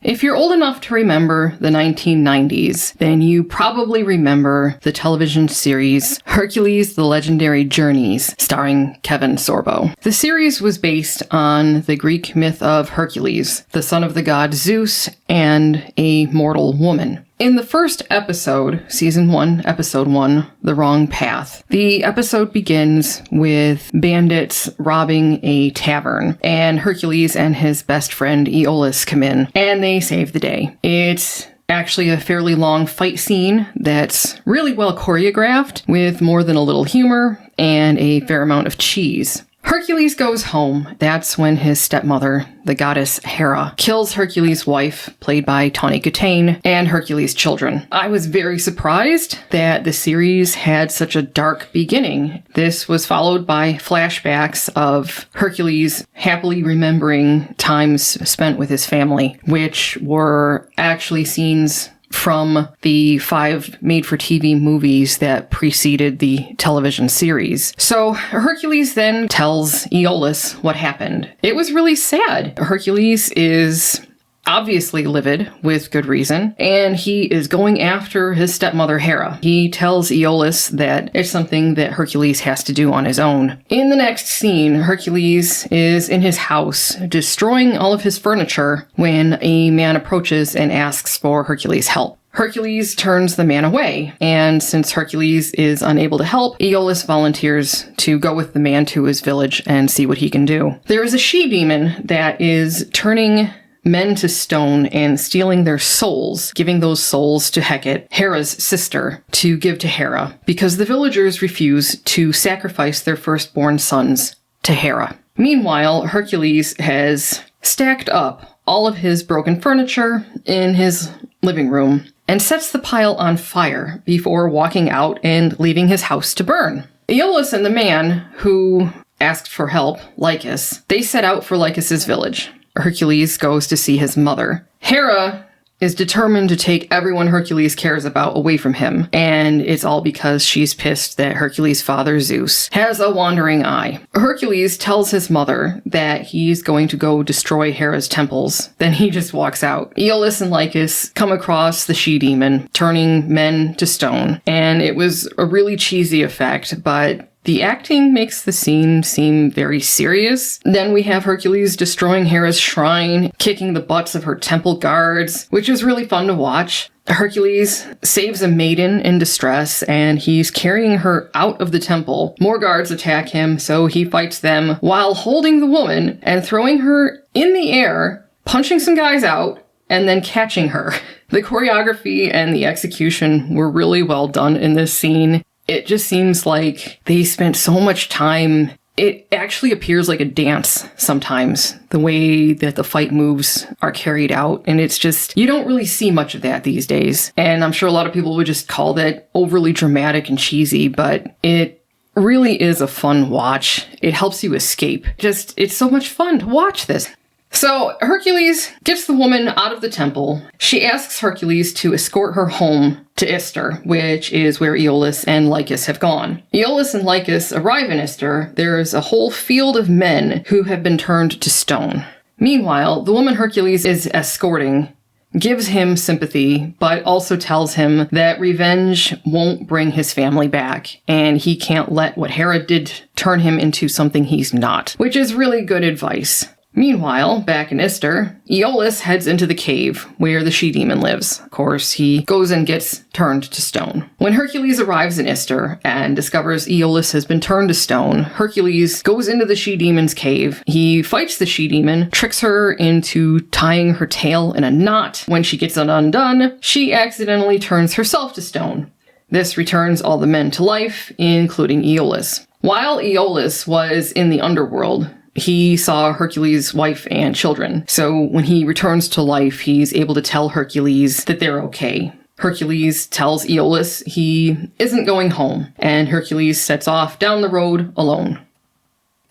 If you're old enough to remember the 1990s, then you probably remember the television series Hercules, The Legendary Journeys, starring Kevin Sorbo. The series was based on the Greek myth of Hercules, the son of the god Zeus and a mortal woman. In the first episode, Season 1, Episode 1, The Wrong Path, the episode begins with bandits robbing a tavern, and Hercules and his best friend Aeolus come in, and they save the day. It's actually a fairly long fight scene that's really well choreographed, with more than a little humor and a fair amount of cheese. Hercules goes home. That's when his stepmother, the goddess Hera, kills Hercules' wife, played by Tawny Kitaen, and Hercules' children. I was very surprised that the series had such a dark beginning. This was followed by flashbacks of Hercules happily remembering times spent with his family, which were actually scenes from the 5 made-for-TV movies that preceded the television series. So Hercules then tells Aeolus what happened. It was really sad. Hercules is obviously livid, with good reason, and he is going after his stepmother Hera. He tells Aeolus that it's something that Hercules has to do on his own. In the next scene, Hercules is in his house, destroying all of his furniture, when a man approaches and asks for Hercules' help. Hercules turns the man away, and since Hercules is unable to help, Aeolus volunteers to go with the man to his village and see what he can do. There is a she-demon that is turning men to stone and stealing their souls, giving those souls to Hecate, Hera's sister, to give to Hera, because the villagers refuse to sacrifice their firstborn sons to Hera. Meanwhile, Hercules has stacked up all of his broken furniture in his living room and sets the pile on fire before walking out and leaving his house to burn. Aeolus and the man who asked for help, Lycus, they set out for Lycus's village. Hercules goes to see his mother. Hera is determined to take everyone Hercules cares about away from him, and it's all because she's pissed that Hercules' father, Zeus, has a wandering eye. Hercules tells his mother that he's going to go destroy Hera's temples. Then he just walks out. Aeolus and Lycus come across the she-demon, turning men to stone, and it was a really cheesy effect, but the acting makes the scene seem very serious. Then we have Hercules destroying Hera's shrine, kicking the butts of her temple guards, which is really fun to watch. Hercules saves a maiden in distress, and he's carrying her out of the temple. More guards attack him, so he fights them while holding the woman and throwing her in the air, punching some guys out, and then catching her. The choreography and the execution were really well done in this scene. It just seems like they spent so much time. It actually appears like a dance sometimes, the way that the fight moves are carried out. And it's just, you don't really see much of that these days. And I'm sure a lot of people would just call that overly dramatic and cheesy, but it really is a fun watch. It helps you escape. Just, it's so much fun to watch this. So Hercules gets the woman out of the temple. She asks Hercules to escort her home to Ister, which is where Aeolus and Lycus have gone. Aeolus and Lycus arrive in Ister. There's a whole field of men who have been turned to stone. Meanwhile, the woman Hercules is escorting gives him sympathy, but also tells him that revenge won't bring his family back, and he can't let what Hera did turn him into something he's not, which is really good advice. Meanwhile, back in Ister, Aeolus heads into the cave where the she-demon lives. Of course, he goes and gets turned to stone. When Hercules arrives in Ister and discovers Aeolus has been turned to stone, Hercules goes into the she-demon's cave. He fights the she-demon, tricks her into tying her tail in a knot. When she gets it undone, she accidentally turns herself to stone. This returns all the men to life, including Aeolus. While Aeolus was in the underworld, he saw Hercules' wife and children. So when he returns to life, he's able to tell Hercules that they're okay. Hercules tells Aeolus he isn't going home, and Hercules sets off down the road alone.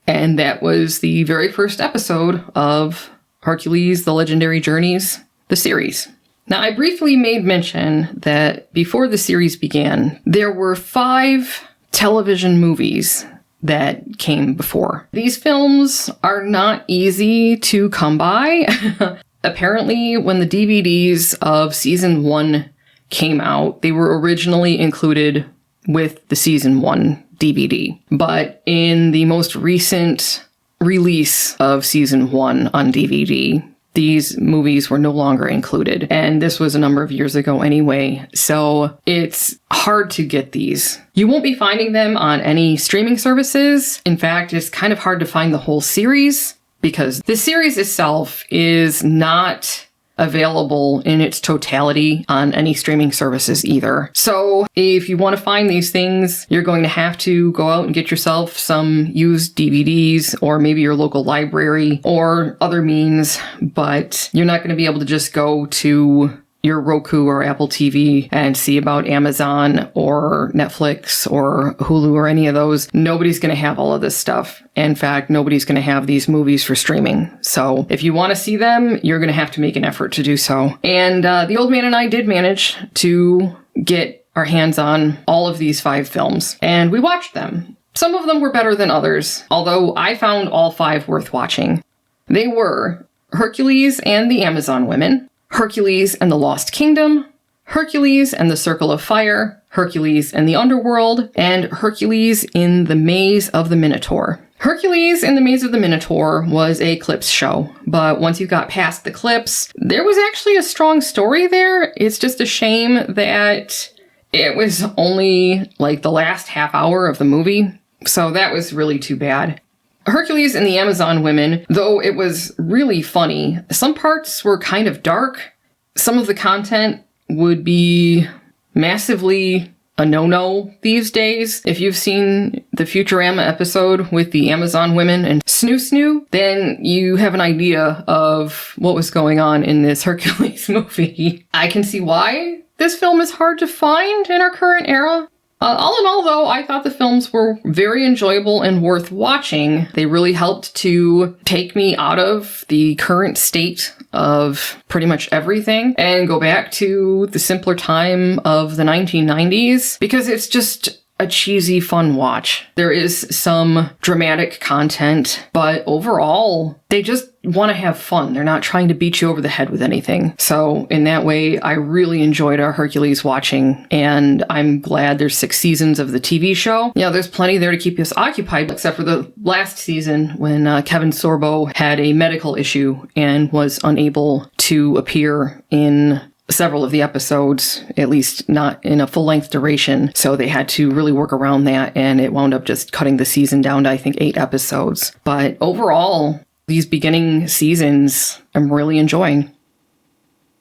And that was the very first episode of Hercules, The Legendary Journeys, the series. Now, I briefly made mention that before the series began, there were 5 television movies that came before. These films are not easy to come by. Apparently, when the DVDs of season 1 came out, they were originally included with the season 1 DVD. But in the most recent release of season 1 on DVD, these movies were no longer included. And this was a number of years ago anyway, so it's hard to get these. You won't be finding them on any streaming services. In fact, it's kind of hard to find the whole series because the series itself is not available in its totality on any streaming services either. So if you want to find these things, you're going to have to go out and get yourself some used DVDs or maybe your local library or other means, but you're not going to be able to just go to your Roku or Apple TV and see about Amazon or Netflix or Hulu or any of those. Nobody's going to have all of this stuff. In fact, nobody's going to have these movies for streaming. So if you want to see them, you're going to have to make an effort to do so. And the old man and I did manage to get our hands on all of these 5 films, and we watched them. Some of them were better than others, although I found all 5 worth watching. They were Hercules and the Amazon Women, Hercules and the Lost Kingdom, Hercules and the Circle of Fire, Hercules and the Underworld, and Hercules in the Maze of the Minotaur. Hercules in the Maze of the Minotaur was a clips show, but once you got past the clips, there was actually a strong story there. It's just a shame that it was only like the last half hour of the movie, so that was really too bad. Hercules and the Amazon Women, though it was really funny, some parts were kind of dark. Some of the content would be massively a no-no these days. If you've seen the Futurama episode with the Amazon Women and Snoo Snoo, then you have an idea of what was going on in this Hercules movie. I can see why this film is hard to find in our current era. All in all, though, I thought the films were very enjoyable and worth watching. They really helped to take me out of the current state of pretty much everything and go back to the simpler time of the 1990s, because it's just a cheesy, fun watch. There is some dramatic content, but overall, they just want to have fun. They're not trying to beat you over the head with anything. So in that way, I really enjoyed our Hercules watching, and I'm glad there's 6 seasons of the TV show. Yeah, there's plenty there to keep us occupied, except for the last season when Kevin Sorbo had a medical issue and was unable to appear in several of the episodes, at least not in a full-length duration, so they had to really work around that, and it wound up just cutting the season down to, I think, 8 episodes. But overall, these beginning seasons I'm really enjoying.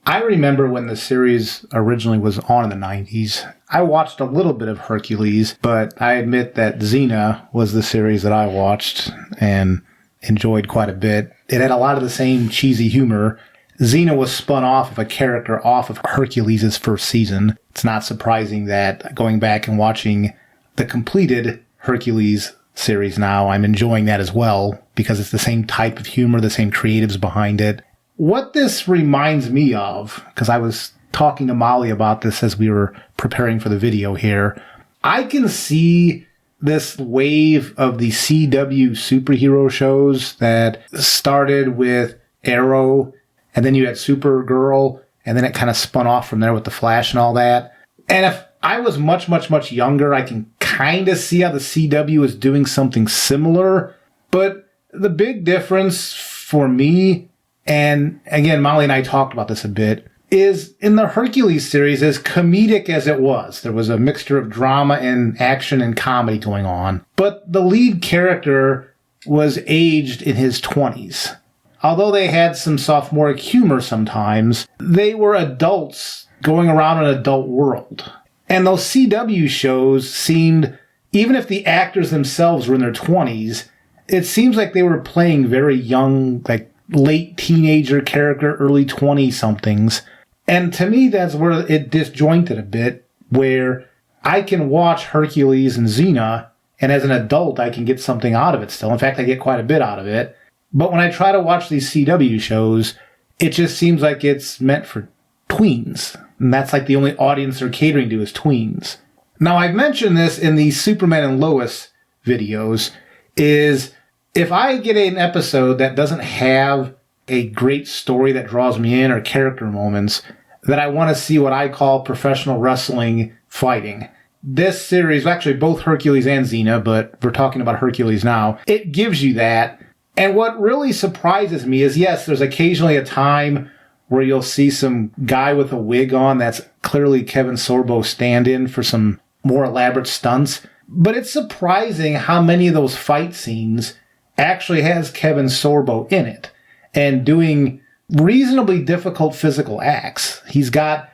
I remember when the series originally was on in the 90s. I watched a little bit of Hercules, but I admit that Xena was the series that I watched and enjoyed quite a bit. It had a lot of the same cheesy humor. Xena was spun off of a character off of Hercules' first season. It's not surprising that going back and watching the completed Hercules series now, I'm enjoying that as well, because it's the same type of humor, the same creatives behind it. What this reminds me of, because I was talking to Mollie about this as we were preparing for the video here, I can see this wave of the CW superhero shows that started with Arrow, and then you had Supergirl, and then it kind of spun off from there with The Flash and all that. And if I was much, much, much younger, I can kind of see how the CW is doing something similar. But the big difference for me, and again, Mollie and I talked about this a bit, is in the Hercules series, as comedic as it was, there was a mixture of drama and action and comedy going on. But the lead character was aged in his 20s. Although they had some sophomoric humor sometimes, they were adults going around an adult world. And those CW shows seemed, even if the actors themselves were in their 20s, it seems like they were playing very young, like late teenager character, early 20-somethings. And to me, that's where it disjointed a bit, where I can watch Hercules and Xena, and as an adult, I can get something out of it still. In fact, I get quite a bit out of it. But when I try to watch these CW shows, it just seems like it's meant for tweens. And that's like the only audience they're catering to is tweens. Now, I've mentioned this in the Superman and Lois videos, is if I get an episode that doesn't have a great story that draws me in or character moments, that I want to see what I call professional wrestling fighting. This series, actually both Hercules and Xena, but we're talking about Hercules now, it gives you that. And what really surprises me is, yes, there's occasionally a time where you'll see some guy with a wig on that's clearly Kevin Sorbo's stand-in for some more elaborate stunts. But it's surprising how many of those fight scenes actually has Kevin Sorbo in it and doing reasonably difficult physical acts. He's got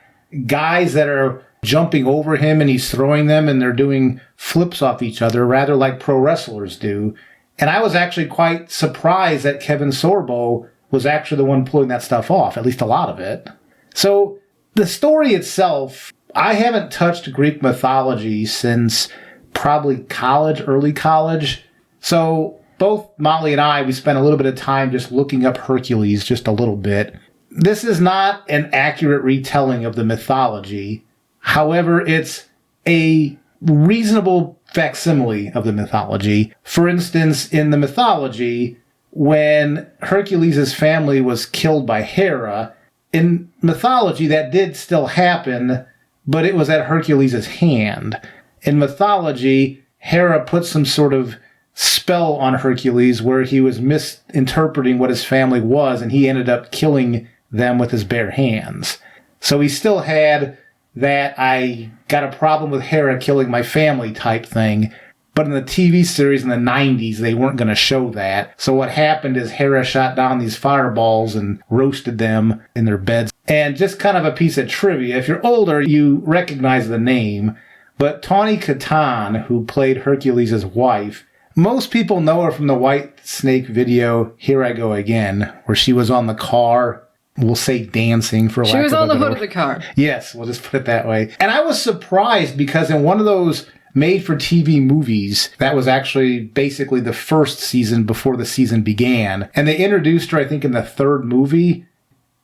guys that are jumping over him and he's throwing them and they're doing flips off each other, rather like pro wrestlers do. And I was actually quite surprised that Kevin Sorbo was actually the one pulling that stuff off, at least a lot of it. So the story itself, I haven't touched Greek mythology since probably college, early college. So both Mollie and I, we spent a little bit of time just looking up Hercules just a little bit. This is not an accurate retelling of the mythology. However, it's a reasonable facsimile of the mythology. For instance, in the mythology, when Hercules' family was killed by Hera, in mythology that did still happen, but it was at Hercules' hand. In mythology, Hera put some sort of spell on Hercules where he was misinterpreting what his family was, and he ended up killing them with his bare hands. So he still had that I got a problem with Hera killing my family type thing. But in the TV series in the 90s, they weren't going to show that. So what happened is Hera shot down these fireballs and roasted them in their beds. And just kind of a piece of trivia, if you're older, you recognize the name. But Tawny Kitaen, who played Hercules' wife, most people know her from the White Snake video, Here I Go Again, where she was on the car, we'll say dancing for lack of a better word. She was on the hood of the car. Yes, we'll just put it that way. And I was surprised because in one of those made-for-TV movies, that was actually basically the first season before the season began, and they introduced her, I think, in the third movie.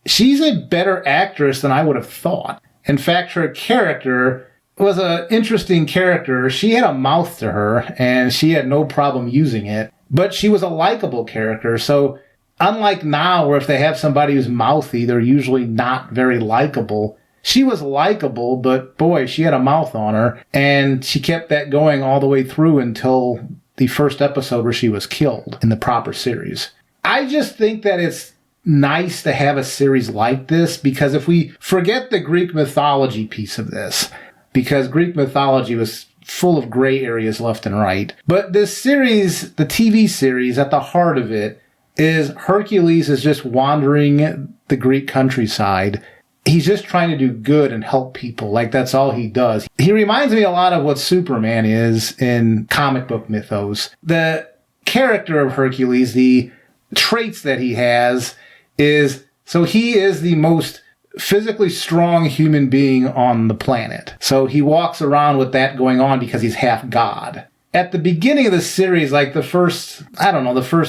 She's a better actress than I would have thought. In fact, her character was an interesting character. She had a mouth to her, and she had no problem using it, but she was a likable character. So unlike now, where if they have somebody who's mouthy, they're usually not very likable, she was likable, but boy, she had a mouth on her, and she kept that going all the way through until the first episode where she was killed in the proper series. I just think that it's nice to have a series like this, because if we forget the Greek mythology piece of this, because Greek mythology was full of gray areas left and right, but this series, the TV series, at the heart of it is Hercules is just wandering the Greek countryside. He's just trying to do good and help people. Like, that's all he does. He reminds me a lot of what Superman is in comic book mythos. The character of Hercules, the traits that he has is, so he is the most physically strong human being on the planet. So he walks around with that going on because he's half God. At the beginning of the series, like the first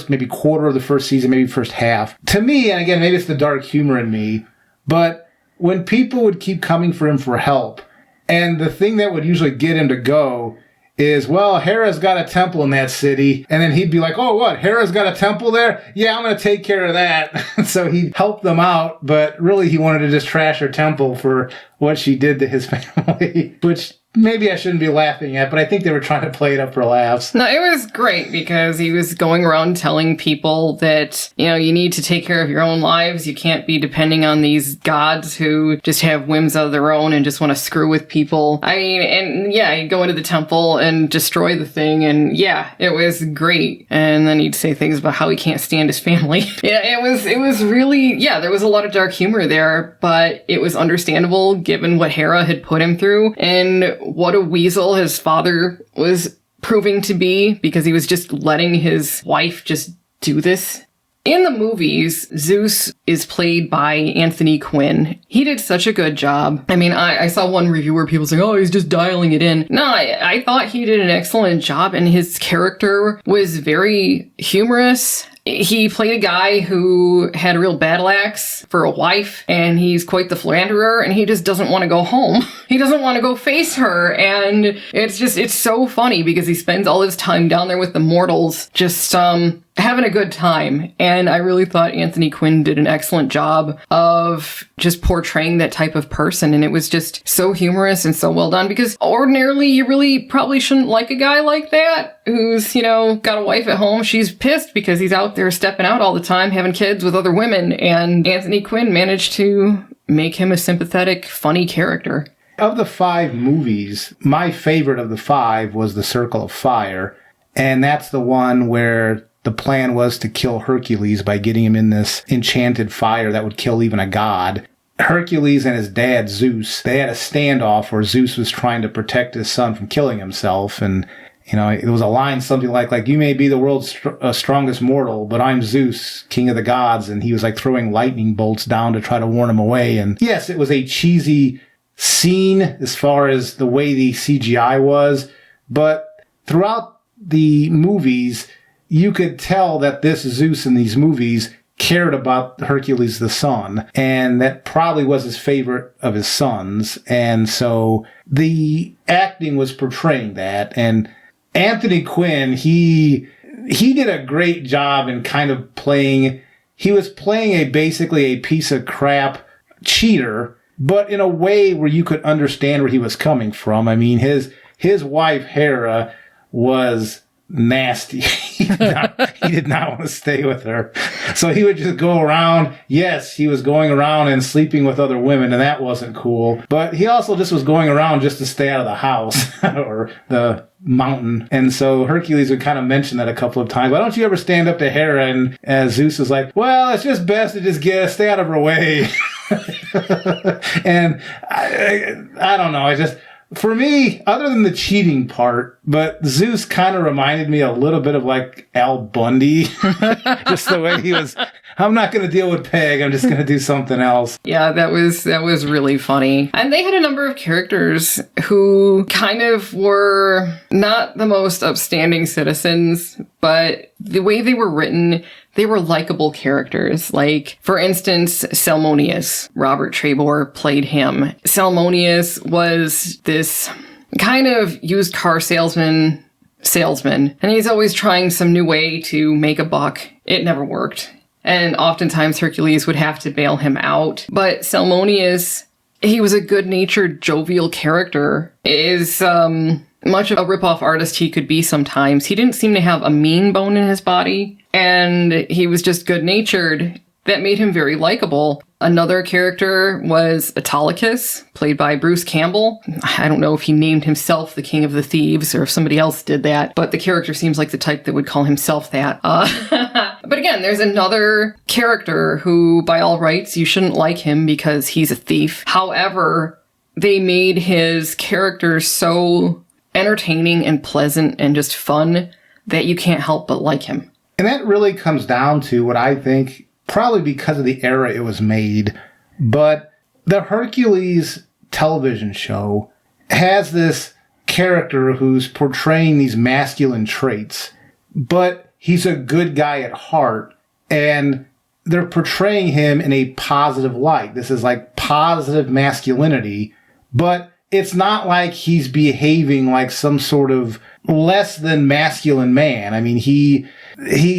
maybe quarter of the first season, maybe first half, to me, and again, maybe it's the dark humor in me, but when people would keep coming for him for help, and the thing that would usually get him to go is, well, Hera's got a temple in that city, and then he'd be like, oh, what, Hera's got a temple there? Yeah, I'm going to take care of that. So he helped them out, but really he wanted to just trash her temple for what she did to his family, which maybe I shouldn't be laughing at, but I think they were trying to play it up for laughs. No, it was great because he was going around telling people that, you need to take care of your own lives. You can't be depending on these gods who just have whims of their own and just want to screw with people. I mean, and yeah, he'd go into the temple and destroy the thing, and yeah, it was great. And then he'd say things about how he can't stand his family. Yeah, it was really, yeah, there was a lot of dark humor there, but it was understandable given what Hera had put him through, and what a weasel his father was proving to be, because he was just letting his wife just do this. In the movies, Zeus is played by Anthony Quinn. He did such a good job. I mean, I saw one review where people saying, oh, he's just dialing it in. No, I thought he did an excellent job, and his character was very humorous. He played a guy who had a real battle axe for a wife, and he's quite the philanderer, and he just doesn't want to go home. He doesn't want to go face her, and it's so funny because he spends all his time down there with the mortals, just having a good time. And I really thought Anthony Quinn did an excellent job of just portraying that type of person. And it was just so humorous and so well done, because ordinarily you really probably shouldn't like a guy like that who's, got a wife at home. She's pissed because he's out there stepping out all the time, having kids with other women. And Anthony Quinn managed to make him a sympathetic, funny character. Of the 5 movies, my favorite of the 5 was The Circle of Fire. And that's the one where the plan was to kill Hercules by getting him in this enchanted fire that would kill even a god. Hercules and his dad, Zeus, they had a standoff where Zeus was trying to protect his son from killing himself. And, it was a line something like you may be the world's strongest mortal, but I'm Zeus, king of the gods. And he was like throwing lightning bolts down to try to warn him away. And yes, it was a cheesy scene as far as the way the CGI was, but throughout the movies, you could tell that this Zeus in these movies cared about Hercules the son, and that probably was his favorite of his sons. And so the acting was portraying that. And Anthony Quinn, he did a great job in kind of he was playing basically a piece of crap cheater, but in a way where you could understand where he was coming from. I mean, his wife, Hera, was nasty. He did not want to stay with her. So he would just go around. Yes, he was going around and sleeping with other women, and that wasn't cool. But he also just was going around just to stay out of the house or the mountain. And so Hercules would kind of mention that a couple of times. Why don't you ever stand up to Hera? And Zeus is like, well, it's just best to just stay out of her way. And I don't know. For me, other than the cheating part, but Zeus kind of reminded me a little bit of like Al Bundy. Just the way he was, I'm not going to deal with Peg, I'm just going to do something else. Yeah, that was really funny. And they had a number of characters who kind of were not the most upstanding citizens, but the way they were written, they were likable characters. Like, for instance, Salmonius. Robert Trebor played him. Salmonius was this kind of used car salesman, and he's always trying some new way to make a buck. It never worked. And oftentimes Hercules would have to bail him out. But Salmonius, he was a good-natured, jovial character. Is much of a rip-off artist he could be sometimes. He didn't seem to have a mean bone in his body, and he was just good-natured. That made him very likable. Another character was Autolycus, played by Bruce Campbell. I don't know if he named himself the King of the Thieves or if somebody else did that, but the character seems like the type that would call himself that. But again, there's another character who, by all rights, you shouldn't like him because he's a thief. However, they made his character so entertaining and pleasant and just fun that you can't help but like him. And that really comes down to what I think, probably because of the era it was made, but the Hercules television show has this character who's portraying these masculine traits, but he's a good guy at heart, and they're portraying him in a positive light. This is like positive masculinity, but it's not like he's behaving like some sort of less than masculine man. I mean, he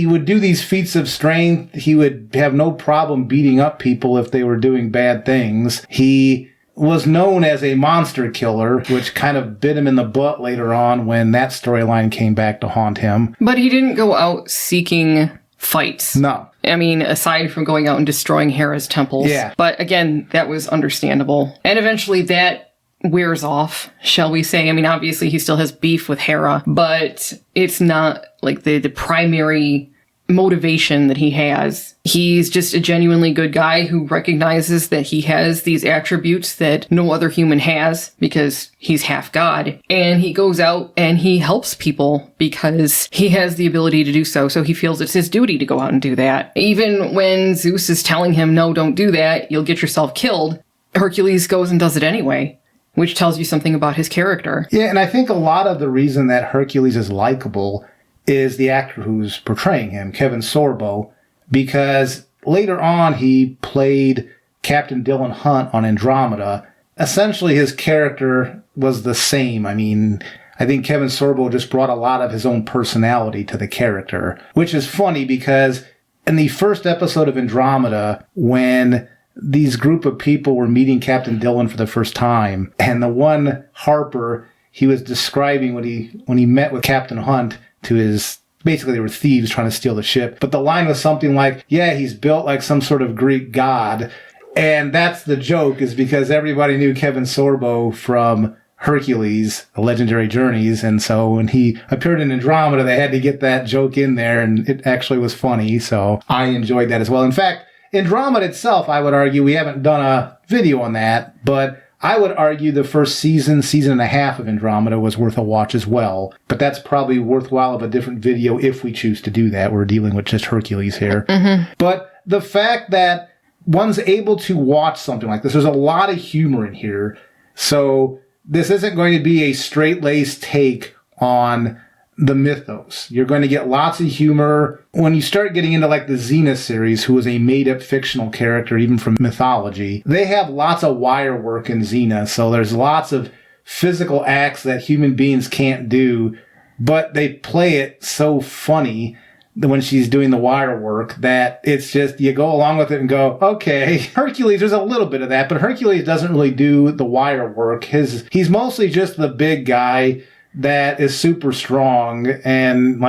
would do these feats of strength. He would have no problem beating up people if they were doing bad things. He was known as a monster killer, which kind of bit him in the butt later on when that storyline came back to haunt him. But he didn't go out seeking fights. No. I mean, aside from going out and destroying Hera's temples. Yeah. But again, that was understandable. And eventually that wears off, shall we say. I mean, obviously he still has beef with Hera, but it's not like the primary motivation that he has. He's just a genuinely good guy who recognizes that he has these attributes that no other human has because he's half god. And he goes out and he helps people because he has the ability to do so. So he feels it's his duty to go out and do that. Even when Zeus is telling him, no, don't do that, you'll get yourself killed, Hercules goes and does it anyway, which tells you something about his character. Yeah, and I think a lot of the reason that Hercules is likable is the actor who's portraying him, Kevin Sorbo, because later on he played Captain Dylan Hunt on Andromeda. Essentially, his character was the same. I mean, I think Kevin Sorbo just brought a lot of his own personality to the character, which is funny because in the first episode of Andromeda, when these group of people were meeting Captain Dillon for the first time, and the one Harper, he was describing when he met with Captain Hunt to his, basically they were thieves trying to steal the ship, but the line was something like, yeah, he's built like some sort of Greek god. And that's the joke, is because everybody knew Kevin Sorbo from Hercules, The Legendary Journeys, and so when he appeared in Andromeda, they had to get that joke in there, and it actually was funny, so I enjoyed that as well. In fact, Andromeda itself, I would argue, we haven't done a video on that, but I would argue the first season and a half of Andromeda was worth a watch as well, but that's probably worthwhile of a different video if we choose to do that. We're dealing with just Hercules here. Mm-hmm. But the fact that one's able to watch something like this, there's a lot of humor in here, so this isn't going to be a straight-laced take on the mythos. You're going to get lots of humor. When you start getting into like the Xena series, who is a made-up fictional character, even from mythology, they have lots of wire work in Xena, so there's lots of physical acts that human beings can't do, but they play it so funny when she's doing the wire work that it's just, you go along with it and go, okay. Hercules, there's a little bit of that, but Hercules doesn't really do the wire work. He's mostly just the big guy that is super strong and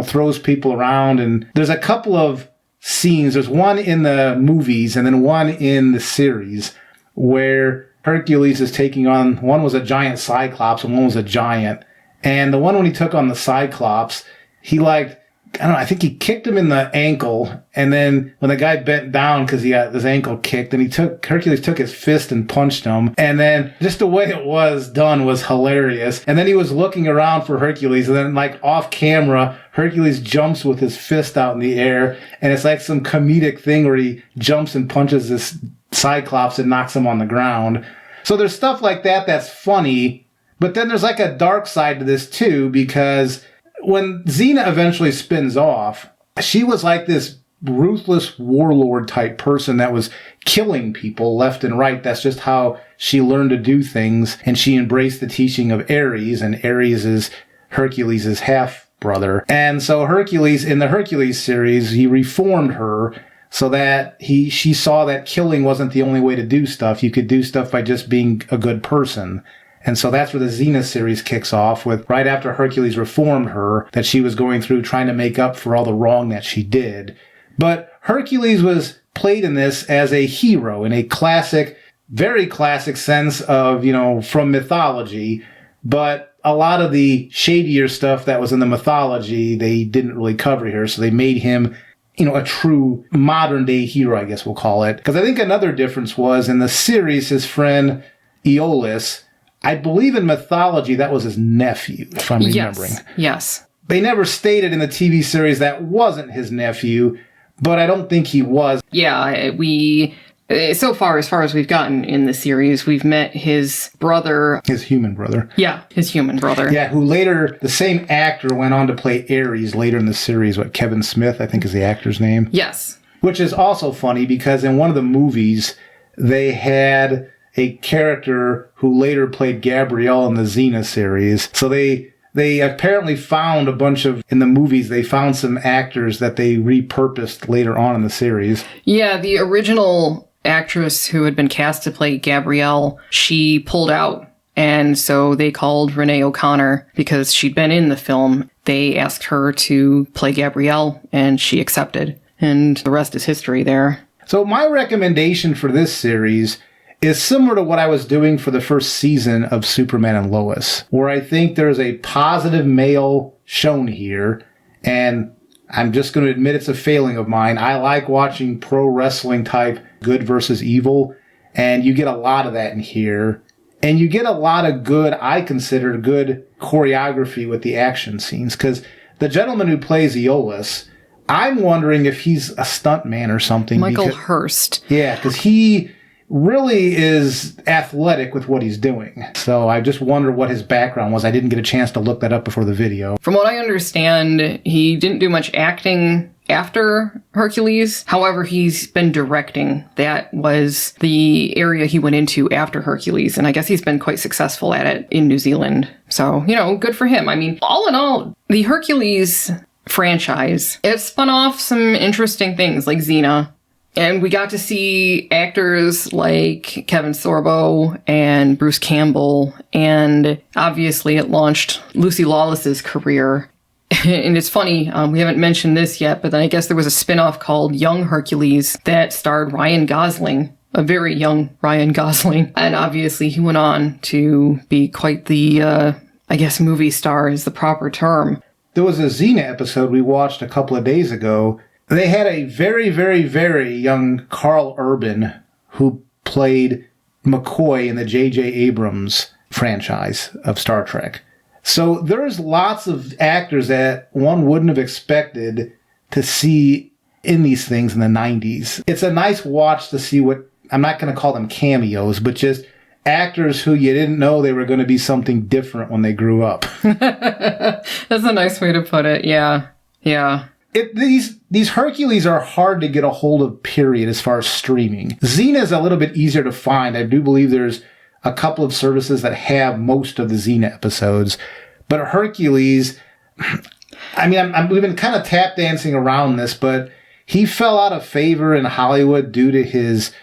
throws people around. And there's a couple of scenes. There's one in the movies and then one in the series where Hercules is taking on, one was a giant Cyclops and one was a giant. And the one when he took on the Cyclops, I think he kicked him in the ankle, and then when the guy bent down because he got his ankle kicked, and Hercules took his fist and punched him, and then just the way it was done was hilarious. And then he was looking around for Hercules, and then off camera, Hercules jumps with his fist out in the air, and it's like some comedic thing where he jumps and punches this Cyclops and knocks him on the ground. So there's stuff like that that's funny, but then there's a dark side to this too, because when Xena eventually spins off, she was like this ruthless warlord type person that was killing people left and right. That's just how she learned to do things. And she embraced the teaching of Ares, and Ares is Hercules' half-brother. And so Hercules, in the Hercules series, he reformed her so that she saw that killing wasn't the only way to do stuff. You could do stuff by just being a good person. And so that's where the Xena series kicks off with, right after Hercules reformed her, that she was going through trying to make up for all the wrong that she did. But Hercules was played in this as a hero in a classic, very classic sense of, from mythology. But a lot of the shadier stuff that was in the mythology, they didn't really cover here. So they made him, a true modern day hero, I guess we'll call it. Because I think another difference was in the series, his friend Aeolus, I believe in mythology that was his nephew, if I'm remembering. Yes. They never stated in the TV series that wasn't his nephew, but I don't think he was. Yeah, so far, as far as we've gotten in the series, we've met his brother. His human brother. Yeah, his human brother. Yeah, who later, the same actor went on to play Ares later in the series. Kevin Smith, I think is the actor's name. Yes. Which is also funny because in one of the movies, they had a character who later played Gabrielle in the Xena series. So they apparently found in the movies, they found some actors that they repurposed later on in the series. Yeah, the original actress who had been cast to play Gabrielle, she pulled out. And so they called Renee O'Connor because she'd been in the film. They asked her to play Gabrielle, and she accepted. And the rest is history there. So my recommendation for this series is similar to what I was doing for the first season of Superman and Lois, where I think there's a positive male shown here, and I'm just going to admit it's a failing of mine. I like watching pro wrestling type good versus evil, and you get a lot of that in here, and you get a lot of I consider good choreography with the action scenes, because the gentleman who plays Aeolus, I'm wondering if he's a stuntman or something. Michael Hurst. Yeah, because he really is athletic with what he's doing. So I just wonder what his background was. I didn't get a chance to look that up before the video. From what I understand, he didn't do much acting after Hercules. However, he's been directing. That was the area he went into after Hercules, and I guess he's been quite successful at it in New Zealand. So, good for him. I mean, all in all, the Hercules franchise, it spun off some interesting things like Xena. And we got to see actors like Kevin Sorbo and Bruce Campbell, and obviously it launched Lucy Lawless's career. And it's funny, we haven't mentioned this yet, but then I guess there was a spin-off called Young Hercules that starred Ryan Gosling, a very young Ryan Gosling. And obviously he went on to be quite the, movie star is the proper term. There was a Xena episode we watched a couple of days ago. They had a very, very, very young Carl Urban who played McCoy in the J.J. Abrams franchise of Star Trek. So there's lots of actors that one wouldn't have expected to see in these things in the 90s. It's a nice watch to see what, I'm not going to call them cameos, but just actors who you didn't know they were going to be something different when they grew up. That's a nice way to put it. Yeah. Yeah. These Hercules are hard to get a hold of, period, as far as streaming. Xena is a little bit easier to find. I do believe there's a couple of services that have most of the Xena episodes. But Hercules, I mean, we've been kind of tap dancing around this, but he fell out of favor in Hollywood due to his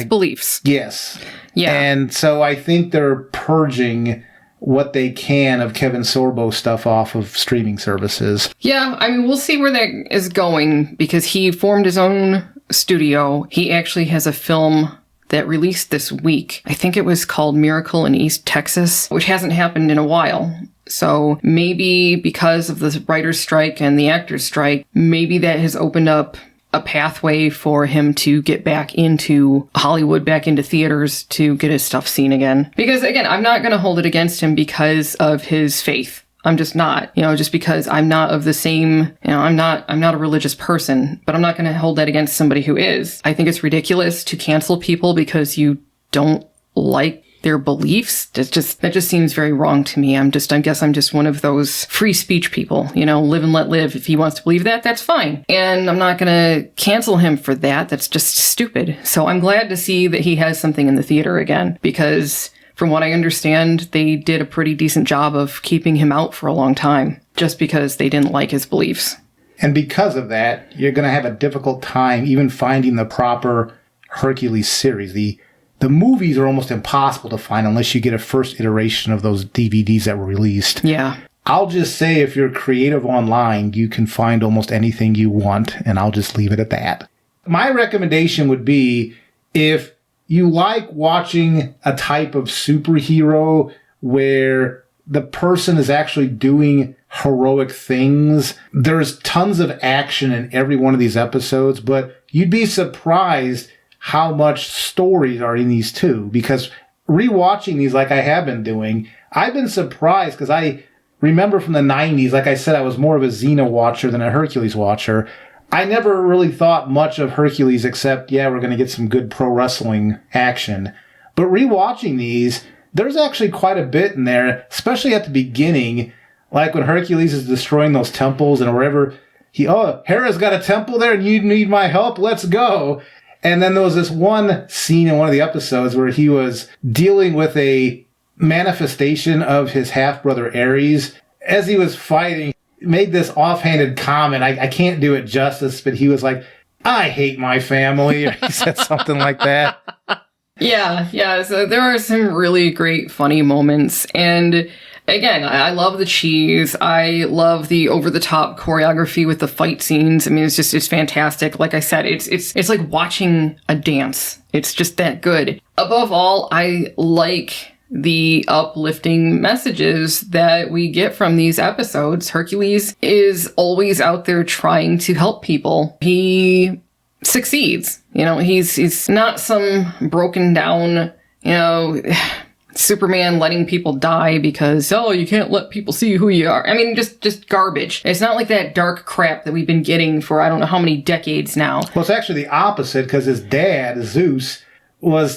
beliefs. Yes. Yeah. And so I think they're purging what they can of Kevin Sorbo stuff off of streaming services. Yeah, I mean, we'll see where that is going because he formed his own studio. He actually has a film that released this week. I think it was called Miracle in East Texas, which hasn't happened in a while. So maybe because of the writer's strike and the actor's strike, maybe that has opened up a pathway for him to get back into Hollywood, back into theaters to get his stuff seen again. Because again, I'm not going to hold it against him because of his faith. I'm just not, just because I'm not of the same, I'm not a religious person, but I'm not going to hold that against somebody who is. I think it's ridiculous to cancel people because you don't like their beliefs. That just seems very wrong to me. I guess I'm just one of those free speech people, live and let live. If he wants to believe that, that's fine. And I'm not going to cancel him for that. That's just stupid. So I'm glad to see that he has something in the theater again, because from what I understand, they did a pretty decent job of keeping him out for a long time just because they didn't like his beliefs. And because of that, you're going to have a difficult time even finding the proper Hercules series. The movies are almost impossible to find unless you get a first iteration of those DVDs that were released. Yeah. I'll just say if you're creative online, you can find almost anything you want, and I'll just leave it at that. My recommendation would be if you like watching a type of superhero where the person is actually doing heroic things, there's tons of action in every one of these episodes, but you'd be surprised how much stories are in these too, because rewatching these like I have been doing, I've been surprised because I remember from the 90s, like I said, I was more of a Xena watcher than a Hercules watcher. I never really thought much of Hercules except, we're going to get some good pro wrestling action. But rewatching these, there's actually quite a bit in there, especially at the beginning, like when Hercules is destroying those temples and wherever Hera's got a temple there and you need my help, let's go. And then there was this one scene in one of the episodes where he was dealing with a manifestation of his half-brother Ares. As he was fighting, made this offhanded comment. I can't do it justice, but he was like, I hate my family. Or he said something like that. Yeah. So there are some really great, funny moments. And again, I love the cheese. I love the over-the-top choreography with the fight scenes. I mean, it's fantastic. Like I said, it's like watching a dance. It's just that good. Above all, I like the uplifting messages that we get from these episodes. Hercules is always out there trying to help people. He succeeds. He's not some broken down, Superman letting people die because, you can't let people see who you are. I mean, just garbage. It's not like that dark crap that we've been getting for I don't know how many decades now. Well, it's actually the opposite because his dad, Zeus,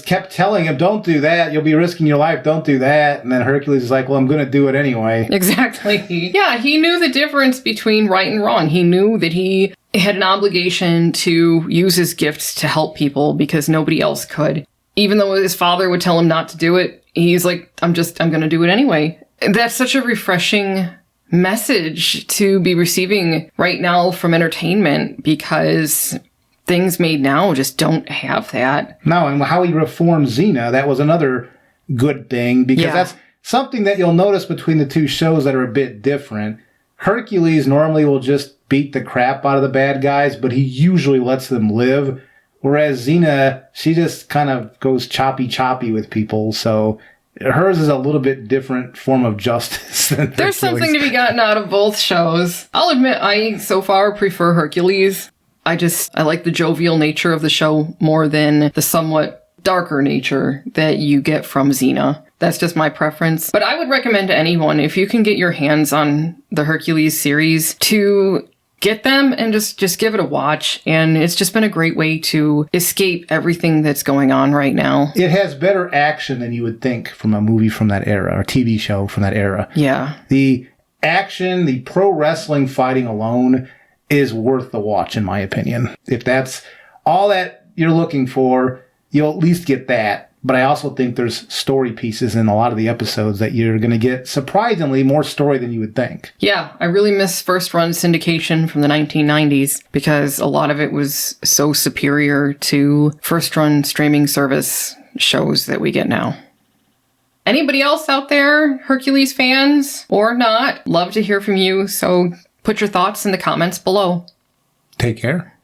kept telling him, don't do that. You'll be risking your life. Don't do that. And then Hercules is like, well, I'm going to do it anyway. Exactly. Yeah, he knew the difference between right and wrong. He knew that he had an obligation to use his gifts to help people because nobody else could. Even though his father would tell him not to do it, he's like, I'm going to do it anyway. That's such a refreshing message to be receiving right now from entertainment, because things made now just don't have that. No, and how he reformed Xena, that was another good thing, because that's something that you'll notice between the two shows that are a bit different. Hercules normally will just beat the crap out of the bad guys, but he usually lets them live. Whereas Xena, she just kind of goes choppy with people, so hers is a little bit different form of justice than There's Hercules. something to be gotten out of both shows. I'll admit, I so far prefer Hercules. I like the jovial nature of the show more than the somewhat darker nature that you get from Xena. That's just my preference. But I would recommend to anyone, if you can get your hands on the Hercules series, to get them and just give it a watch. And it's just been a great way to escape everything that's going on right now. It has better action than you would think from a movie from that era, or TV show from that era. Yeah. The action, the pro wrestling fighting alone is worth the watch, in my opinion. If that's all that you're looking for, you'll at least get that. But I also think there's story pieces in a lot of the episodes that you're going to get surprisingly more story than you would think. Yeah, I really miss first run syndication from the 1990s because a lot of it was so superior to first run streaming service shows that we get now. Anybody else out there, Hercules fans or not, love to hear from you. So put your thoughts in the comments below. Take care.